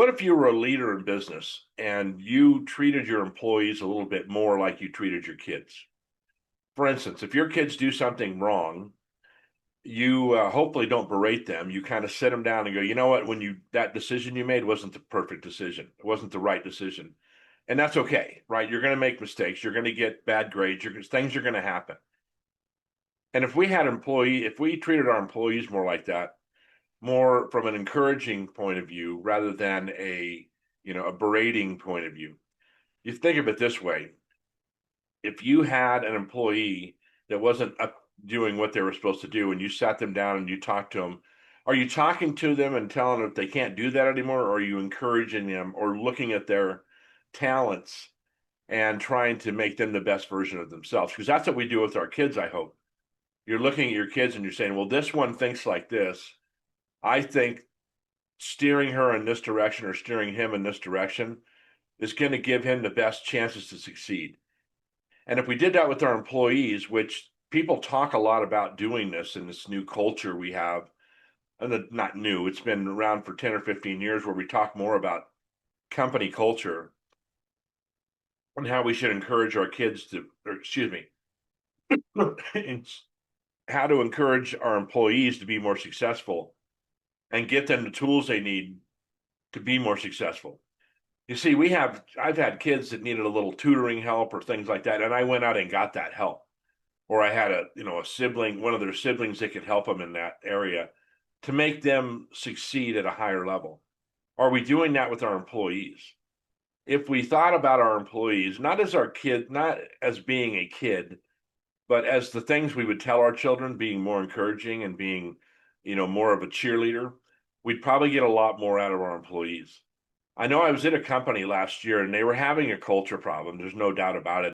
What if you were a leader in business and you treated your employees a little bit more like you treated your kids? For instance, if your kids do something wrong, you hopefully don't berate them. You kind of sit them down and go, you know what, that decision you made wasn't the perfect decision. It wasn't the right decision. And that's okay, right? You're going to make mistakes. You're going to get bad grades. Things are going to happen. And if we treated our employees more like that, more from an encouraging point of view rather than a berating point of view. You think of it this way. If you had an employee that wasn't up doing what they were supposed to do and you sat them down and you talked to them, are you talking to them and telling them that they can't do that anymore, or are you encouraging them or looking at their talents and trying to make them the best version of themselves? Because that's what we do with our kids, I hope. You're looking at your kids and you're saying, well, this one thinks like this. I think steering her in this direction or steering him in this direction is going to give him the best chances to succeed. And if we did that with our employees, which people talk a lot about doing this in this new culture we have, and not new, it's been around for 10 or 15 years where we talk more about company culture and how we should encourage our kids to, or excuse me, how to encourage our employees to be more successful and get them the tools they need to be more successful. You see, I've had kids that needed a little tutoring help or things like that, and I went out and got that help. Or I had a sibling, one of their siblings that could help them in that area to make them succeed at a higher level. Are we doing that with our employees? If we thought about our employees, not as our kid, not as being a kid, but as the things we would tell our children, being more encouraging and being, more of a cheerleader, we'd probably get a lot more out of our employees. I know I was in a company last year and they were having a culture problem. There's no doubt about it.